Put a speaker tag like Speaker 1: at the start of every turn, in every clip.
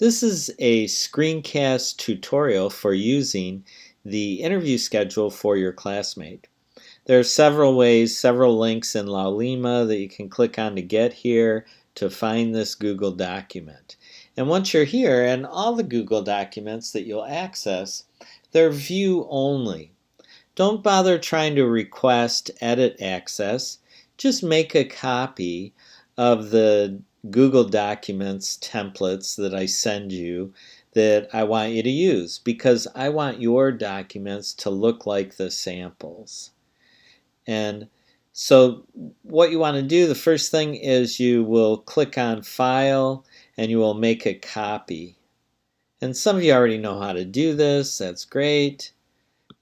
Speaker 1: This is a screencast tutorial for using the interview schedule for your classmate. There are several ways, several links in Laulima that you can click on to get here to find this Google document. And once you're here, and all the Google documents that you'll access, they're view only. Don't bother trying to request edit access. Just make a copy of the Google Documents templates that I send you that I want you to use, because I want your documents to look like the samples. And so what you want to do, the first thing is you will click on File and you will make a copy. And some of you already know how to do this. That's great.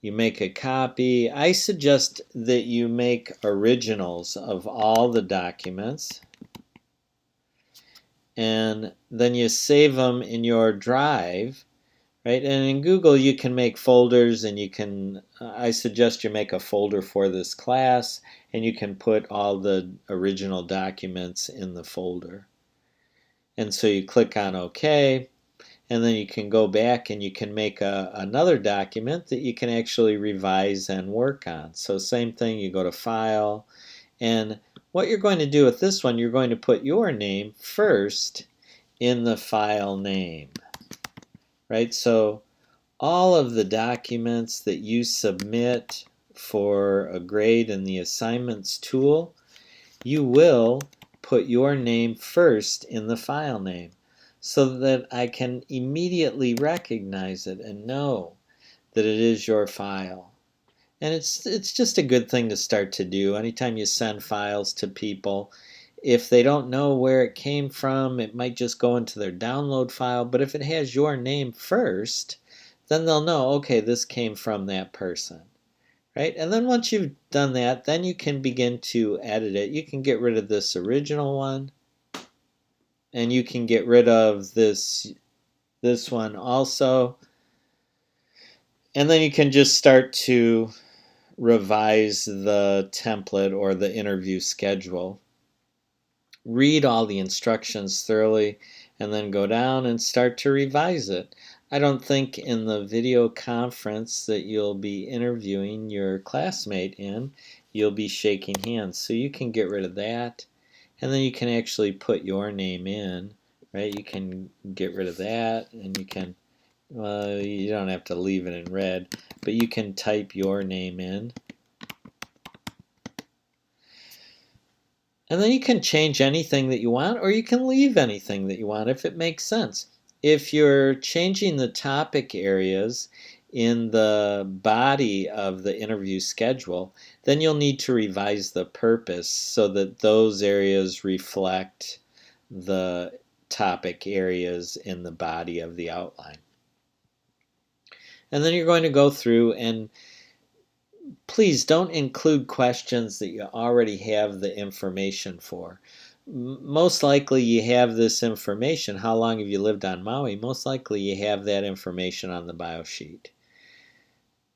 Speaker 1: You make a copy. I suggest that you make originals of all the documents, and then you save them in your drive, right? And in Google you can make folders, and you can, I suggest you make a folder for this class, and you can put all the original documents in the folder. And so you click on OK. And then you can go back and you can make another document that you can actually revise and work on. So same thing, you go to File, and what you're going to do with this one, you're going to put your name first in the file name, right? So all of the documents that you submit for a grade in the assignments tool, you will put your name first in the file name, so that I can immediately recognize it and know that it is your file. And it's just a good thing to start to do. Anytime you send files to people, if they don't know where it came from, it might just go into their download file. But if it has your name first, then they'll know, okay, this came from that person. Right? And then once you've done that, then you can begin to edit it. You can get rid of this original one, and you can get rid of this one also, and then you can just start to revise the template or the interview schedule. Read all the instructions thoroughly, and then go down and start to revise it. I don't think in the video conference that you'll be interviewing your classmate in, you'll be shaking hands, so you can get rid of that, and then you can actually put your name in, right? You can get rid of that, and you can, well, you don't have to leave it in red, but you can type your name in. And then you can change anything that you want, or you can leave anything that you want if it makes sense. If you're changing the topic areas in the body of the interview schedule, then you'll need to revise the purpose so that those areas reflect the topic areas in the body of the outline. And then you're going to go through, and please don't include questions that you already have the information for. Most likely you have this information. How long have you lived on Maui? Most likely you have that information on the bio sheet.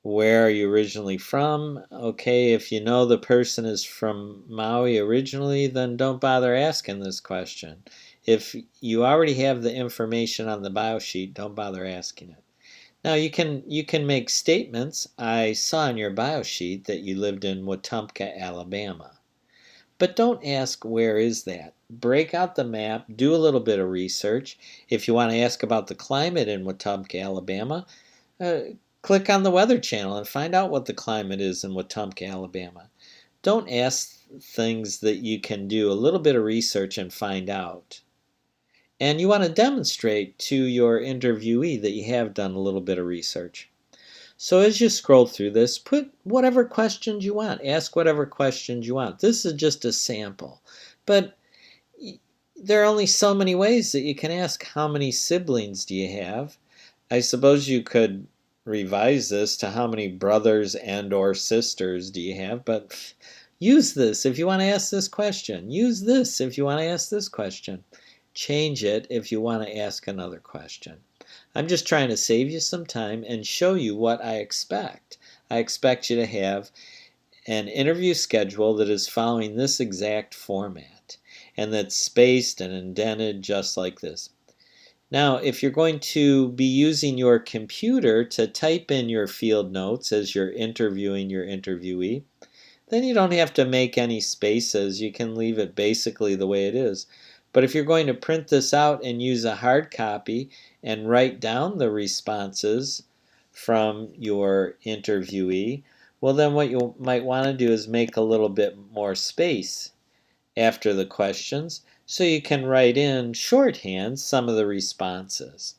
Speaker 1: Where are you originally from? Okay, if you know the person is from Maui originally, then don't bother asking this question. If you already have the information on the bio sheet, don't bother asking it. Now you can make statements. I saw in your bio sheet that you lived in Wetumpka, Alabama. But don't ask where is that. Break out the map, do a little bit of research. If you want to ask about the climate in Wetumpka, Alabama, click on the Weather Channel and find out what the climate is in Wetumpka, Alabama. Don't ask things that you can do a little bit of research and find out. And you want to demonstrate to your interviewee that you have done a little bit of research. So as you scroll through this, put whatever questions you want. Ask whatever questions you want. This is just a sample. But there are only so many ways that you can ask. How many siblings do you have? I suppose you could revise this to how many brothers and or sisters do you have, but use this if you want to ask this question. Use this if you want to ask this question. Change it if you want to ask another question. I'm just trying to save you some time and show you what I expect. I expect you to have an interview schedule that is following this exact format, and that's spaced and indented just like this. Now, if you're going to be using your computer to type in your field notes as you're interviewing your interviewee, then you don't have to make any spaces. You can leave it basically the way it is. But if you're going to print this out and use a hard copy and write down the responses from your interviewee, well, then what you might want to do is make a little bit more space after the questions so you can write in shorthand some of the responses.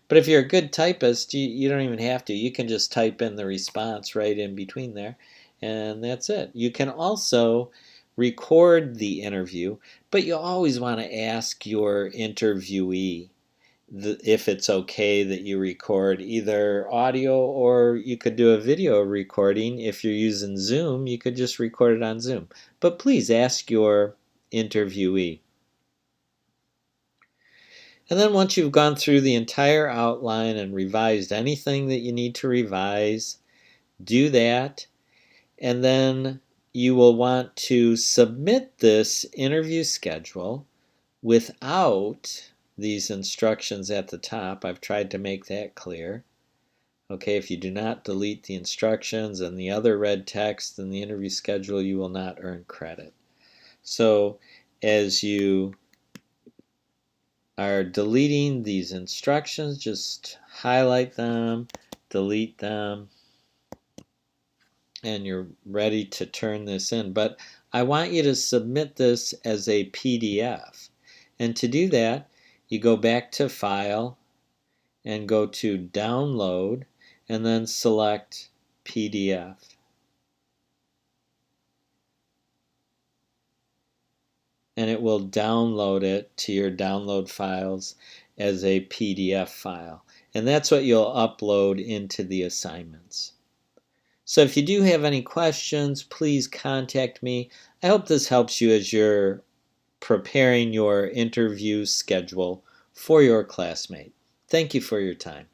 Speaker 1: But if you're a good typist, you don't even have to. You can just type in the response right in between there, and that's it. You can also record the interview, but you always want to ask your interviewee if it's okay that you record either audio, or you could do a video recording. If you're using Zoom, you could just record it on Zoom. But please ask your interviewee. And then once you've gone through the entire outline and revised anything that you need to revise, do that. And then you will want to submit this interview schedule without these instructions at the top. I've tried to make that clear. Okay, if you do not delete the instructions and the other red text in the interview schedule, you will not earn credit. So as you are deleting these instructions, just highlight them, delete them, and you're ready to turn this in. But I want you to submit this as a PDF. And to do that, you go back to File and go to Download and then select PDF. And it will download it to your download files as a PDF file. And that's what you'll upload into the assignments. So if you do have any questions, please contact me. I hope this helps you as you're preparing your interview schedule for your classmate. Thank you for your time.